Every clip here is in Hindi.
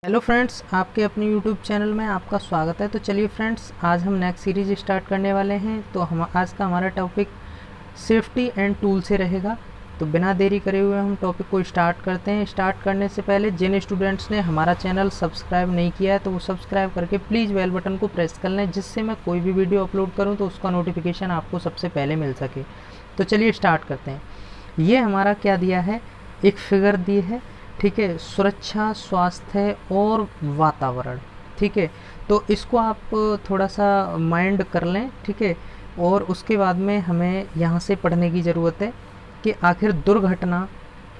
हेलो फ्रेंड्स, आपके अपने यूट्यूब चैनल में आपका स्वागत है। तो चलिए फ्रेंड्स, आज हम नेक्स्ट सीरीज स्टार्ट करने वाले हैं। तो हम आज का हमारा टॉपिक सेफ्टी एंड टूल से रहेगा। तो बिना देरी करे हुए हम टॉपिक को स्टार्ट करते हैं। स्टार्ट करने से पहले जिन स्टूडेंट्स ने हमारा चैनल सब्सक्राइब नहीं किया है तो वो सब्सक्राइब करके प्लीज़ बेल बटन को प्रेस कर लें, जिससे मैं कोई भी वीडियो अपलोड करूँ तो उसका नोटिफिकेशन आपको सबसे पहले मिल सके। तो चलिए स्टार्ट करते हैं। ये हमारा क्या दिया है, एक फिगर दी है, ठीक है, सुरक्षा, स्वास्थ्य और वातावरण। ठीक है, तो इसको आप थोड़ा सा माइंड कर लें, ठीक है। और उसके बाद में हमें यहाँ से पढ़ने की ज़रूरत है कि आखिर दुर्घटना,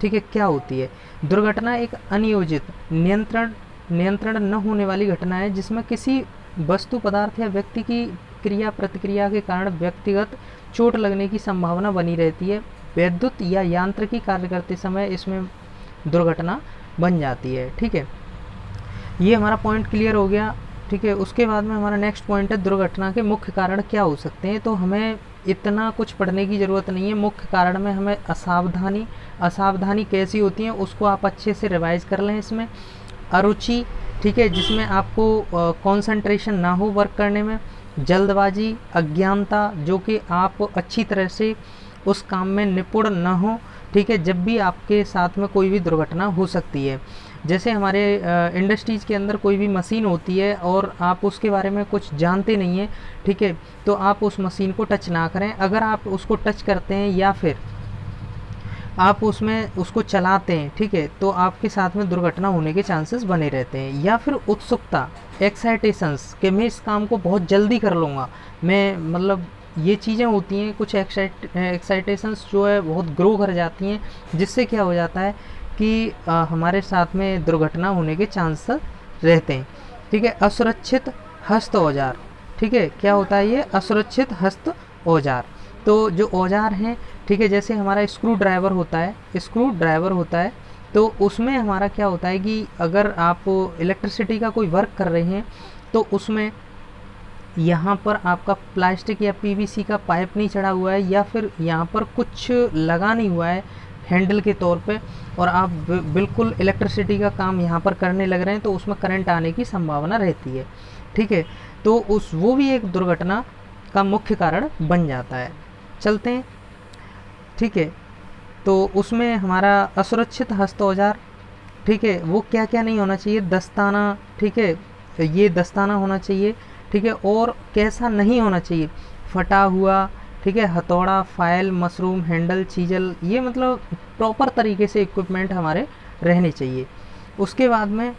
ठीक है, क्या होती है। दुर्घटना एक अनियोजित, नियंत्रण न होने वाली घटना है जिसमें किसी वस्तु, पदार्थ या व्यक्ति की क्रिया प्रतिक्रिया के कारण व्यक्तिगत चोट लगने की संभावना बनी रहती है। विद्युत या यांत्रिकी कार्य करते समय इसमें दुर्घटना बन जाती है। ठीक है, ये हमारा पॉइंट क्लियर हो गया। ठीक है, उसके बाद में हमारा नेक्स्ट पॉइंट है दुर्घटना के मुख्य कारण क्या हो सकते हैं। तो हमें इतना कुछ पढ़ने की ज़रूरत नहीं है। मुख्य कारण में हमें असावधानी कैसी होती है उसको आप अच्छे से रिवाइज कर लें। इसमें अरुचि, ठीक है, जिसमें आपको कंसंट्रेशन ना हो वर्क करने में। जल्दबाजी, अज्ञानता, जो कि आप अच्छी तरह से उस काम में निपुण न हो। ठीक है, जब भी आपके साथ में कोई भी दुर्घटना हो सकती है। जैसे हमारे इंडस्ट्रीज़ के अंदर कोई भी मशीन होती है और आप उसके बारे में कुछ जानते नहीं हैं, ठीक है, तो आप उस मशीन को टच ना करें। अगर आप उसको टच करते हैं या फिर आप उसमें उसको चलाते हैं, ठीक है, तो आपके साथ में दुर्घटना होने के चांसेस बने रहते हैं। या फिर उत्सुकता, एक्साइटेशंस, कि मैं इस काम को बहुत जल्दी कर लूँगा, मैं मतलब ये चीज़ें होती हैं कुछ एक्साइटेशंस जो है बहुत ग्रो कर जाती हैं, जिससे क्या हो जाता है कि हमारे साथ में दुर्घटना होने के चांसेस रहते हैं। ठीक है, असुरक्षित हस्त औजार, ठीक है, क्या होता है ये असुरक्षित हस्त औजार। तो जो औजार हैं, ठीक है, जैसे हमारा स्क्रू ड्राइवर होता है, तो उसमें हमारा क्या होता है कि अगर आप इलेक्ट्रिसिटी का कोई वर्क कर रहे हैं तो उसमें यहाँ पर आपका प्लास्टिक या पीवीसी का पाइप नहीं चढ़ा हुआ है, या फिर यहाँ पर कुछ लगा नहीं हुआ है हैंडल के तौर पे, और आप बिल्कुल इलेक्ट्रिसिटी का काम यहाँ पर करने लग रहे हैं, तो उसमें करंट आने की संभावना रहती है। ठीक है, तो वो भी एक दुर्घटना का मुख्य कारण बन जाता है। चलते हैं, ठीक है, तो उसमें हमारा असुरक्षित हस्त औजार, ठीक है, वो क्या क्या नहीं होना चाहिए। दस्ताना, ठीक है, ये दस्ताना होना चाहिए, ठीक है, और कैसा नहीं होना चाहिए, फटा हुआ, ठीक है, हथौड़ा, फाइल, मशरूम, हैंडल, चीजल, ये मतलब प्रॉपर तरीके से इक्विपमेंट हमारे रहने चाहिए। उसके बाद में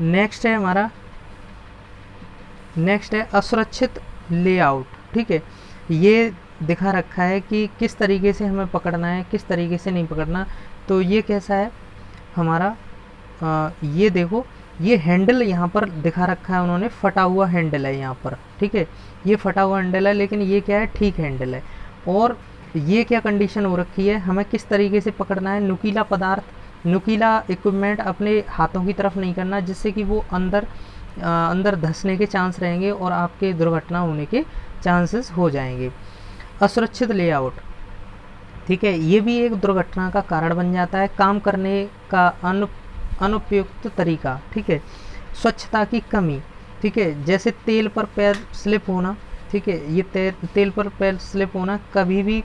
नेक्स्ट है असुरक्षित लेआउट। ठीक है, ये दिखा रखा है कि किस तरीके से हमें पकड़ना है, किस तरीके से नहीं पकड़ना। तो ये कैसा है हमारा, ये देखो, ये हैंडल यहाँ पर दिखा रखा है उन्होंने, फटा हुआ हैंडल है यहाँ पर। ठीक है, ये फटा हुआ हैंडल है, लेकिन ये क्या है, ठीक हैंडल है। और ये क्या कंडीशन हो रखी है, हमें किस तरीके से पकड़ना है। नुकीला पदार्थ, नुकीला इक्विपमेंट अपने हाथों की तरफ नहीं करना, जिससे कि वो अंदर धंसने के चांस रहेंगे और आपके दुर्घटना होने के चांसेस हो जाएंगे। असुरक्षित लेआउट, ठीक है, ये भी एक दुर्घटना का कारण बन जाता है। काम करने का अनुपयुक्त तरीका, ठीक है, स्वच्छता की कमी, ठीक है, जैसे तेल पर पैर स्लिप होना, ठीक है, ये तेल पर पैर स्लिप होना, कभी भी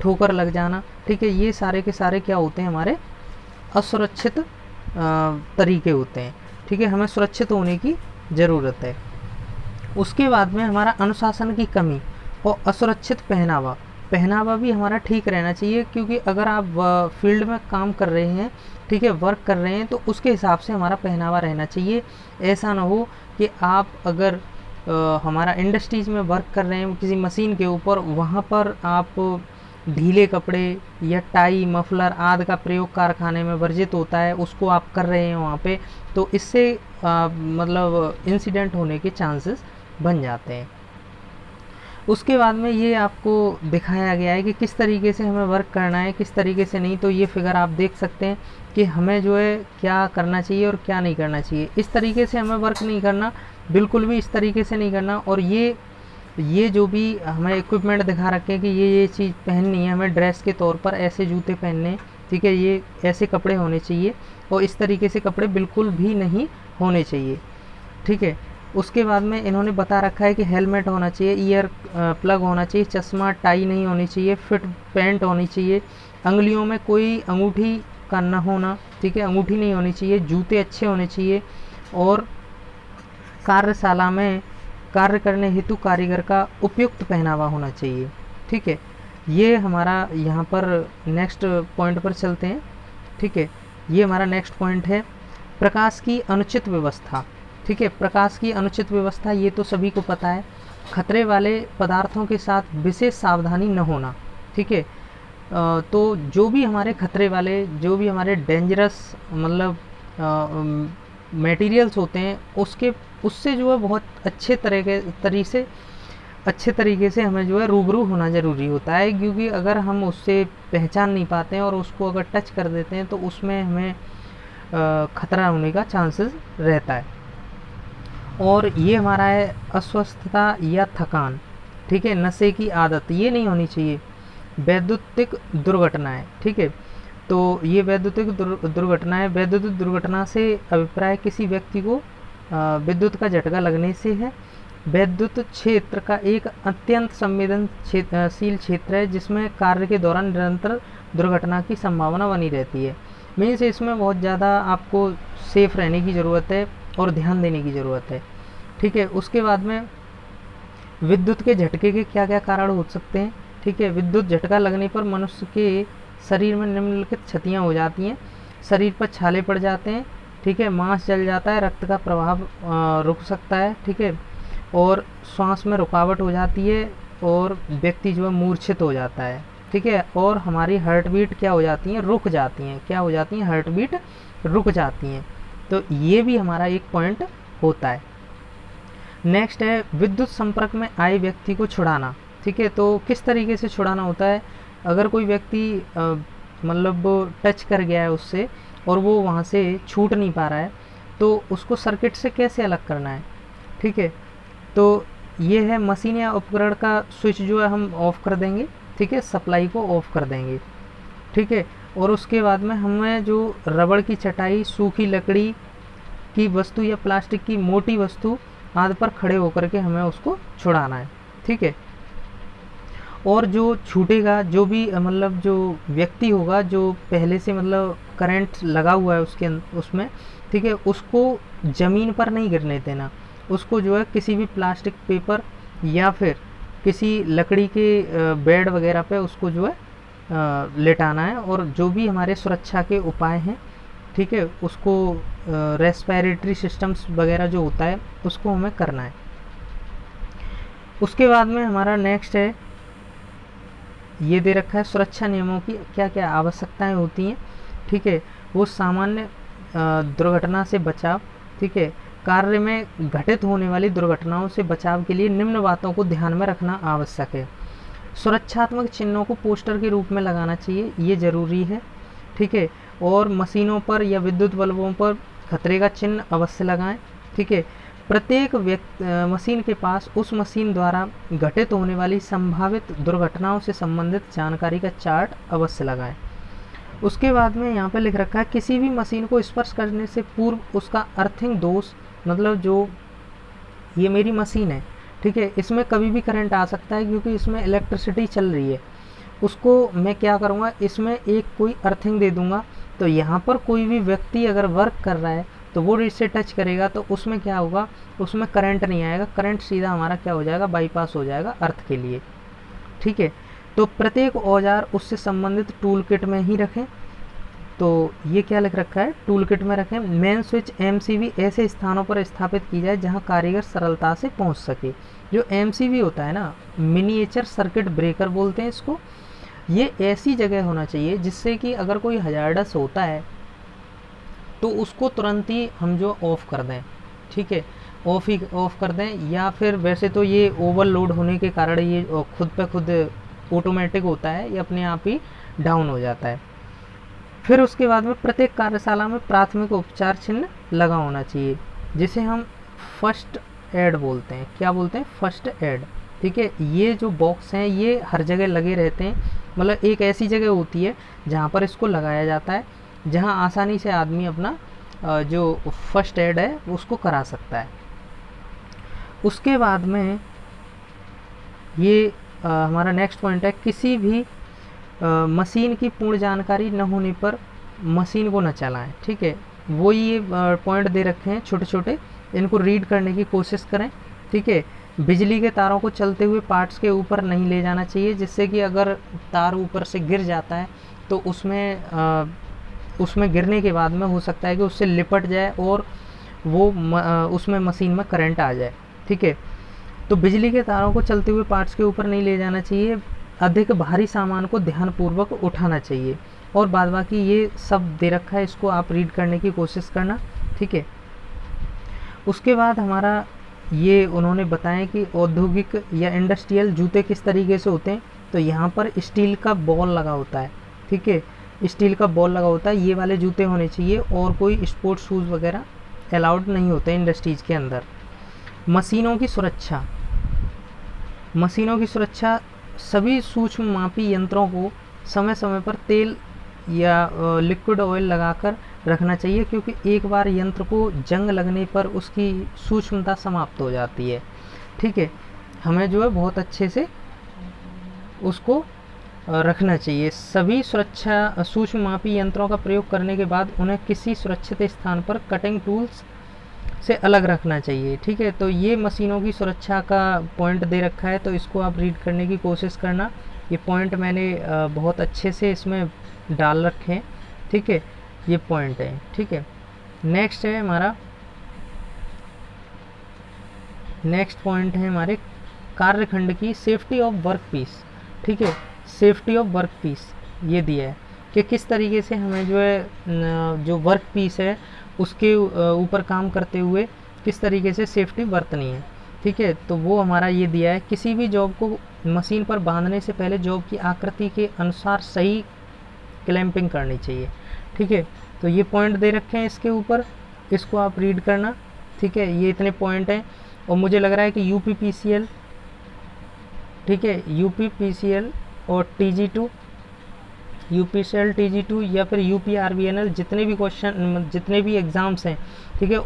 ठोकर लग जाना, ठीक है, ये सारे के सारे क्या होते हैं, हमारे असुरक्षित तरीके होते हैं। ठीक है, हमें सुरक्षित होने की ज़रूरत है। उसके बाद में हमारा अनुशासन की कमी और असुरक्षित पहनावा भी हमारा ठीक रहना चाहिए, क्योंकि अगर आप फील्ड में काम कर रहे हैं, ठीक है, वर्क कर रहे हैं, तो उसके हिसाब से हमारा पहनावा रहना चाहिए। ऐसा ना हो कि आप अगर हमारा इंडस्ट्रीज़ में वर्क कर रहे हैं किसी मशीन के ऊपर, वहाँ पर आप ढीले कपड़े या टाई, मफलर आदि का प्रयोग कारखाने में वर्जित होता है, उसको आप कर रहे हैं वहाँ पे, तो इससे मतलब इंसिडेंट होने के चांसेस बन जाते हैं। उसके बाद में ये आपको दिखाया गया है कि किस तरीके से हमें वर्क करना है, किस तरीके से नहीं। तो ये फिगर आप देख सकते हैं कि हमें जो है क्या करना चाहिए और क्या नहीं करना चाहिए। इस तरीके से हमें वर्क नहीं करना, बिल्कुल भी इस तरीके से नहीं करना। और ये जो भी हमें इक्विपमेंट दिखा रखे हैं कि ये चीज़ पहननी है, हमें ड्रेस के तौर पर ऐसे जूते पहनने, ठीक है, ये ऐसे कपड़े होने चाहिए और इस तरीके से कपड़े बिल्कुल भी नहीं होने चाहिए। ठीक है, उसके बाद में इन्होंने बता रखा है कि हेलमेट होना चाहिए, ईयर प्लग होना चाहिए, चश्मा, टाई नहीं होनी चाहिए, फिट पैंट होनी चाहिए, अंगुलियों में कोई अंगूठी का ना होना, ठीक है, अंगूठी नहीं होनी चाहिए, जूते अच्छे होने चाहिए और कार्यशाला में कार्य करने हेतु कारीगर का उपयुक्त पहनावा होना चाहिए। ठीक है, ये हमारा यहाँ पर नेक्स्ट पॉइंट पर चलते हैं। ठीक है, ये हमारा नेक्स्ट पॉइंट है प्रकाश की अनुचित व्यवस्था। ठीक है, प्रकाश की अनुचित व्यवस्था ये तो सभी को पता है, खतरे वाले पदार्थों के साथ विशेष सावधानी न होना। ठीक है, तो जो भी हमारे खतरे वाले, जो भी हमारे डेंजरस मतलब मटेरियल्स होते हैं उससे जो है बहुत अच्छे तरीके से हमें जो है रूबरू होना ज़रूरी होता है, क्योंकि अगर हम उससे पहचान नहीं पाते हैं और उसको अगर टच कर देते हैं तो उसमें हमें खतरा होने का चांसेस रहता है। और ये हमारा है अस्वस्थता या थकान। ठीक है, नशे की आदत ये नहीं होनी चाहिए। वैद्युतिक दुर्घटनाएं, ठीक है, तो ये वैद्युतिक दुर्घटनाएं, वैद्युतिक दुर्घटना से अभिप्राय किसी व्यक्ति को विद्युत का झटका लगने से है। वैद्युत क्षेत्र का एक अत्यंत संवेदनशील क्षेत्र है जिसमें कार्य के दौरान निरंतर दुर्घटना की संभावना बनी रहती है। मीन्स इसमें बहुत ज़्यादा आपको सेफ रहने की ज़रूरत है और ध्यान देने की ज़रूरत है। ठीक है, उसके बाद में विद्युत के झटके के क्या क्या कारण हो सकते हैं। ठीक है, विद्युत झटका लगने पर मनुष्य के शरीर में निम्नलिखित क्षतियाँ हो जाती हैं। शरीर पर छाले पड़ जाते हैं, ठीक है, मांस जल जाता है, रक्त का प्रवाह रुक सकता है, ठीक है, और श्वास में रुकावट हो जाती है और व्यक्ति जो है मूर्छित हो जाता है। ठीक है, और हमारी हार्ट बीट क्या हो जाती हैं, रुक जाती हैं। क्या हो जाती हैं, हार्ट बीट रुक जाती हैं। तो ये भी हमारा एक पॉइंट होता है। नेक्स्ट है विद्युत संपर्क में आए व्यक्ति को छुड़ाना। ठीक है, तो किस तरीके से छुड़ाना होता है, अगर कोई व्यक्ति मतलब टच कर गया है उससे और वो वहाँ से छूट नहीं पा रहा है तो उसको सर्किट से कैसे अलग करना है। ठीक है, तो ये है मशीन या उपकरण का स्विच जो है हम ऑफ़ कर देंगे। ठीक है, सप्लाई को ऑफ़ कर देंगे। ठीक है, और उसके बाद में हमें जो रबड़ की चटाई, सूखी लकड़ी की वस्तु या प्लास्टिक की मोटी वस्तु आदि पर खड़े होकर के हमें उसको छुड़ाना है। ठीक है, और जो छूटेगा, जो भी मतलब जो व्यक्ति होगा जो पहले से मतलब करंट लगा हुआ है उसमें, ठीक है, उसको ज़मीन पर नहीं गिरने देना। उसको जो है किसी भी प्लास्टिक, पेपर या फिर किसी लकड़ी के बेड वगैरह पे उसको जो है लेटाना है। और जो भी हमारे सुरक्षा के उपाय हैं, ठीक है, उसको रेस्पिरेटरी सिस्टम्स वगैरह जो होता है उसको हमें करना है। उसके बाद में हमारा नेक्स्ट है, ये दे रखा है सुरक्षा नियमों की क्या क्या आवश्यकताएं होती हैं। ठीक है, वो सामान्य दुर्घटना से बचाव। ठीक है, कार्य में घटित होने वाली दुर्घटनाओं से बचाव के लिए निम्न बातों को ध्यान में रखना आवश्यक है। सुरक्षात्मक चिन्हों को पोस्टर के रूप में लगाना चाहिए, ये ज़रूरी है। ठीक है, और मशीनों पर या विद्युत बल्बों पर खतरे का चिन्ह अवश्य लगाएं। ठीक है, प्रत्येक मशीन के पास उस मशीन द्वारा घटित होने वाली संभावित दुर्घटनाओं से संबंधित जानकारी का चार्ट अवश्य लगाएं। उसके बाद में यहाँ पर लिख रखा है किसी भी मशीन को स्पर्श करने से पूर्व उसका अर्थिंग दोष, मतलब जो ये मेरी मशीन है, ठीक है, इसमें कभी भी करंट आ सकता है क्योंकि इसमें इलेक्ट्रिसिटी चल रही है। उसको मैं क्या करूँगा, इसमें एक कोई अर्थिंग दे दूँगा। तो यहाँ पर कोई भी व्यक्ति अगर वर्क कर रहा है तो वो इससे टच करेगा तो उसमें क्या होगा, उसमें करंट नहीं आएगा, करंट सीधा हमारा क्या हो जाएगा, बाईपास हो जाएगा अर्थ के लिए। ठीक है, तो प्रत्येक औजार उससे संबंधित टूल किट में ही रखें। तो ये क्या लिख रखा है, टूल किट में रखें। मेन स्विच एमसीबी ऐसे स्थानों पर स्थापित की जाए जहां कारीगर सरलता से पहुंच सके। जो एमसीबी होता है ना, मिनिएचर सर्किट ब्रेकर बोलते हैं इसको, ये ऐसी जगह होना चाहिए जिससे कि अगर कोई हजार्डस होता है तो उसको तुरंत ही हम जो ऑफ़ कर दें। ठीक है, ऑफ़ कर दें, या फिर वैसे तो ये ओवरलोड होने के कारण ये खुद पे खुद ऑटोमेटिक होता है, ये अपने आप ही डाउन हो जाता है। फिर उसके बाद में प्रत्येक कार्यशाला में प्राथमिक उपचार चिन्ह लगा होना चाहिए जिसे हम फर्स्ट एड बोलते हैं। क्या बोलते हैं, फर्स्ट एड। ठीक है। ये जो बॉक्स हैं ये हर जगह लगे रहते हैं, मतलब एक ऐसी जगह होती है जहाँ पर इसको लगाया जाता है, जहाँ आसानी से आदमी अपना जो फर्स्ट एड है उसको करा सकता है। उसके बाद में ये हमारा नेक्स्ट पॉइंट है, किसी भी मशीन की पूर्ण जानकारी न होने पर मशीन को न चलाएं। ठीक है, वो ये पॉइंट दे रखे हैं छोटे छोटे, इनको रीड करने की कोशिश करें। ठीक है, बिजली के तारों को चलते हुए पार्ट्स के ऊपर नहीं ले जाना चाहिए, जिससे कि अगर तार ऊपर से गिर जाता है तो उसमें गिरने के बाद में हो सकता है कि उससे लिपट जाए और वो उसमें मशीन में करंट आ जाए। ठीक है, तो बिजली के तारों को चलते हुए पार्ट्स के ऊपर नहीं ले जाना चाहिए। अधिक भारी सामान को ध्यानपूर्वक उठाना चाहिए। और बाद बाकी ये सब दे रखा है, इसको आप रीड करने की कोशिश करना। ठीक है, उसके बाद हमारा ये उन्होंने बताया कि औद्योगिक या इंडस्ट्रियल जूते किस तरीके से होते हैं। तो यहाँ पर स्टील का बॉल लगा होता है। ठीक है, स्टील का बॉल लगा होता है, ये वाले जूते होने चाहिए, और कोई स्पोर्ट्स शूज़ वगैरह अलाउड नहीं होते इंडस्ट्रीज़ के अंदर। मशीनों की सुरक्षा, मशीनों की सुरक्षा, सभी सूक्ष्म मापी यंत्रों को समय समय पर तेल या लिक्विड ऑयल लगाकर रखना चाहिए, क्योंकि एक बार यंत्र को जंग लगने पर उसकी सूक्ष्मता समाप्त हो जाती है। ठीक है, हमें जो है बहुत अच्छे से उसको रखना चाहिए। सभी सुरक्षा सूक्ष्म मापी यंत्रों का प्रयोग करने के बाद उन्हें किसी सुरक्षित स्थान पर कटिंग टूल्स से अलग रखना चाहिए। ठीक है, तो ये मशीनों की सुरक्षा का पॉइंट दे रखा है, तो इसको आप रीड करने की कोशिश करना। ये पॉइंट मैंने बहुत अच्छे से इसमें डाल रखे हैं। ठीक है, ये पॉइंट है। ठीक है, नेक्स्ट है हमारा, नेक्स्ट पॉइंट है हमारे कार्यखंड की सेफ्टी ऑफ वर्क पीस। ठीक है, सेफ्टी ऑफ वर्क पीस ये दिया है कि किस तरीके से हमें जो है जो वर्क पीस है उसके ऊपर काम करते हुए किस तरीके से सेफ्टी बरतनी है। ठीक है, तो वो हमारा ये दिया है, किसी भी जॉब को मशीन पर बांधने से पहले जॉब की आकृति के अनुसार सही क्लैंपिंग करनी चाहिए। ठीक है, तो ये पॉइंट दे रखे हैं इसके ऊपर, इसको आप रीड करना। ठीक है, ये इतने पॉइंट हैं, और मुझे लग रहा है कि UPPCL, ठीक है, UPPCL और TG2, UPCL TG2 या फिर UPRVNL, जितने भी क्वेश्चन, जितने भी एग्ज़ाम्स हैं, ठीक है,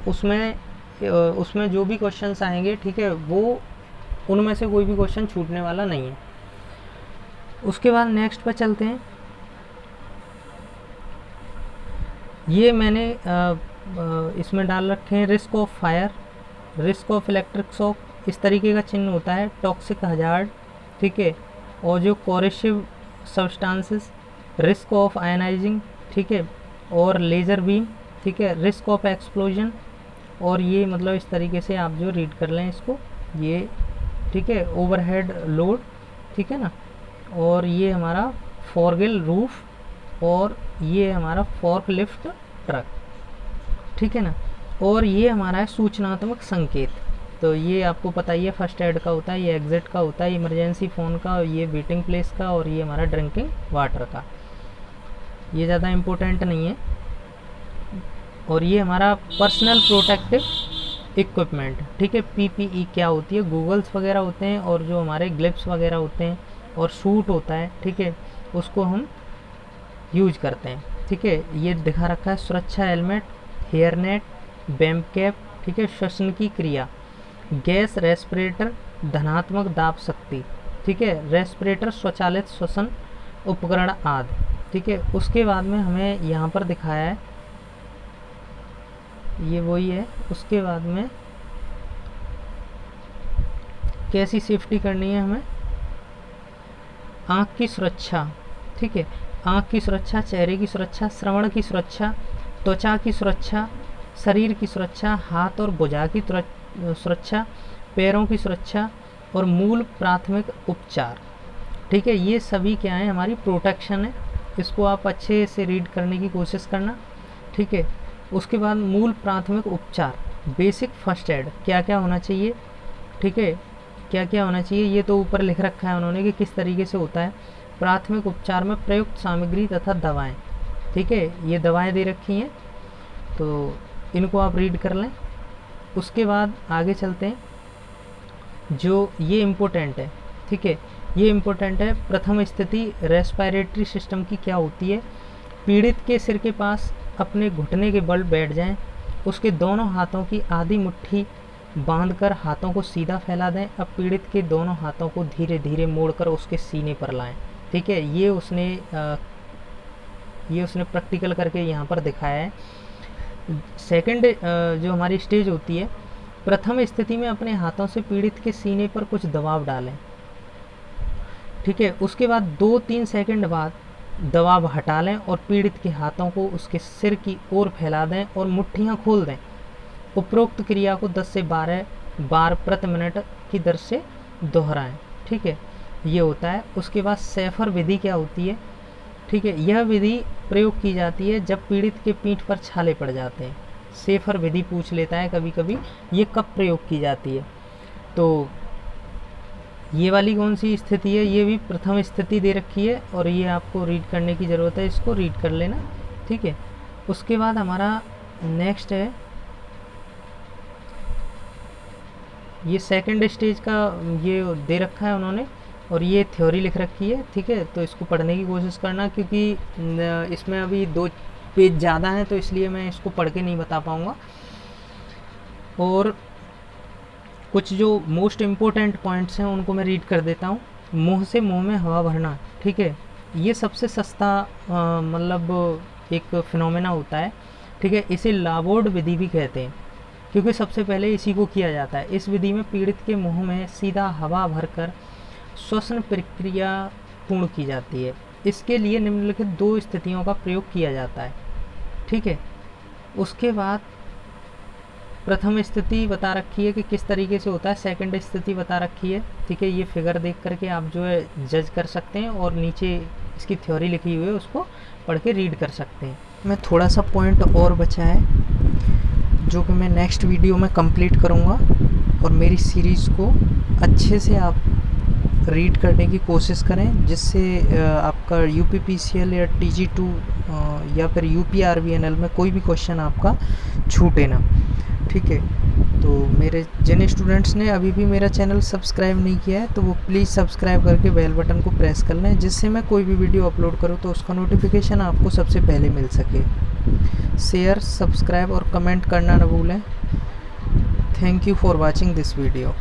उसमें जो भी क्वेश्चंस आएंगे, ठीक है, वो उनमें से कोई भी क्वेश्चन छूटने वाला नहीं है। उसके बाद नेक्स्ट पर चलते हैं। ये मैंने इसमें डाल रखे हैं, risk of fire, risk of electric shock, इस तरीके का चिन्ह होता है, टॉक्सिक हजार्ड। ठीक है, और जो coercive substances, risk of ionising, ठीक है, और लेज़र बीम, ठीक है, रिस्क ऑफ एक्सप्लोजन, और ये मतलब इस तरीके से आप जो रीड कर लें इसको, ये ठीक है, ओवरहेड लोड, ठीक है ना, और ये हमारा फॉरगिल रूफ, और ये हमारा फॉर्कलिफ्ट ट्रक, ठीक है ना, और ये हमारा है सूचनात्मक संकेत। तो ये आपको पता ही है, फर्स्ट एड का होता है, ये एग्जिट का होता है, इमरजेंसी फ़ोन का, और ये वेटिंग प्लेस का, और ये हमारा ड्रिंकिंग वाटर का। ये ज़्यादा इम्पोर्टेंट नहीं है। और ये हमारा पर्सनल प्रोटेक्टिव इक्विपमेंट, ठीक है, PPE क्या होती है, गूगल्स वगैरह होते हैं, और जो हमारे ग्लिप्स वगैरह होते हैं, और सूट होता है, ठीक है, उसको हम यूज करते हैं। ठीक है, ये दिखा रखा है, सुरक्षा helmet, hair net, bump cap, ठीक है, श्वसन की क्रिया, गैस रेस्पिरेटर, धनात्मक दाब शक्ति, ठीक है, रेस्पिरेटर, स्वचालित श्वसन उपकरण आदि। ठीक है, उसके बाद में हमें यहाँ पर दिखाया है, ये वही है। उसके बाद में कैसी सेफ्टी करनी है हमें, आँख की सुरक्षा, ठीक है, आँख की सुरक्षा, चेहरे की सुरक्षा, श्रवण की सुरक्षा, त्वचा की सुरक्षा, शरीर की सुरक्षा, हाथ और भुजा की सुरक्षा, पैरों की सुरक्षा, और मूल प्राथमिक उपचार। ठीक है, ये सभी क्या है, हमारी प्रोटेक्शन है। इसको आप अच्छे से रीड करने की कोशिश करना। ठीक है, उसके बाद मूल प्राथमिक उपचार, बेसिक फर्स्ट एड क्या क्या होना चाहिए, ठीक है, क्या क्या होना चाहिए, ये तो ऊपर लिख रखा है उन्होंने कि किस तरीके से होता है। प्राथमिक उपचार में प्रयुक्त सामग्री तथा दवाएं, ठीक है, ये दवाएं दे रखी हैं, तो इनको आप रीड कर लें। उसके बाद आगे चलते हैं। जो ये इम्पोर्टेंट है, ठीक है, ये इम्पोर्टेंट है। प्रथम स्थिति रेस्पिरेटरी सिस्टम की क्या होती है? पीड़ित के सिर के पास अपने घुटने के बल बैठ जाएं, उसके दोनों हाथों की आधी मुट्ठी बांधकर हाथों को सीधा फैला दें। अब पीड़ित के दोनों हाथों को धीरे धीरे मोड़कर उसके सीने पर लाएं, ठीक है। ये उसने प्रैक्टिकल करके यहाँ पर दिखाया है। सेकंड जो हमारी स्टेज होती है, प्रथम स्थिति में अपने हाथों से पीड़ित के सीने पर कुछ दबाव डालें, ठीक है। उसके बाद 2-3 सेकंड बाद दबाव हटा लें और पीड़ित के हाथों को उसके सिर की ओर फैला दें और मुट्ठियां खोल दें। उपरोक्त क्रिया को 10 से 12 बार प्रति मिनट की दर से दोहराएं, ठीक है। ये होता है। उसके बाद सैफर विधि क्या होती है? ठीक है, यह विधि प्रयोग की जाती है जब पीड़ित के पीठ पर छाले पड़ जाते हैं। सैफर विधि पूछ लेता है कभी कभी, ये कब प्रयोग की जाती है? तो ये वाली कौन सी स्थिति है? ये भी प्रथम स्थिति दे रखी है और ये आपको रीड करने की ज़रूरत है, इसको रीड कर लेना, ठीक है। उसके बाद हमारा नेक्स्ट है, ये सेकंड स्टेज का ये दे रखा है उन्होंने और ये थ्योरी लिख रखी है, ठीक है। तो इसको पढ़ने की कोशिश करना, क्योंकि इसमें अभी 2 पेज ज़्यादा हैं तो इसलिए मैं इसको पढ़ के नहीं बता पाऊँगा। और कुछ जो मोस्ट इम्पोर्टेंट पॉइंट्स हैं उनको मैं रीड कर देता हूँ। मुंह से मुंह में हवा भरना, ठीक है, ये सबसे सस्ता मतलब एक फिनोमेना होता है, ठीक है। इसे लाबोर्ड विधि भी कहते हैं क्योंकि सबसे पहले इसी को किया जाता है। इस विधि में पीड़ित के मुंह में सीधा हवा भरकर श्वसन प्रक्रिया पूर्ण की जाती है। इसके लिए निम्नलिखित 2 स्थितियों का प्रयोग किया जाता है, ठीक है। उसके बाद प्रथम स्थिति बता रखी है कि किस तरीके से होता है, सेकंड स्थिति बता रखी है, ठीक है। ये फिगर देख करके आप जो है जज कर सकते हैं और नीचे इसकी थ्योरी लिखी हुई है उसको पढ़ के रीड कर सकते हैं। मैं थोड़ा सा पॉइंट और बचा है जो कि मैं नेक्स्ट वीडियो में कंप्लीट करूँगा और मेरी सीरीज़ को अच्छे से आप रीड करने की कोशिश करें, जिससे आपका UPPCL या TG2 या फिर UPRVNL में कोई भी क्वेश्चन आपका छूटे ना, ठीक है। तो मेरे जिन स्टूडेंट्स ने अभी भी मेरा चैनल सब्सक्राइब नहीं किया है तो वो प्लीज़ सब्सक्राइब करके बेल बटन को प्रेस कर लें, जिससे मैं कोई भी वीडियो अपलोड करूँ तो उसका नोटिफिकेशन आपको सबसे पहले मिल सके। शेयर, सब्सक्राइब और कमेंट करना न भूलें। Thank you for watching this video.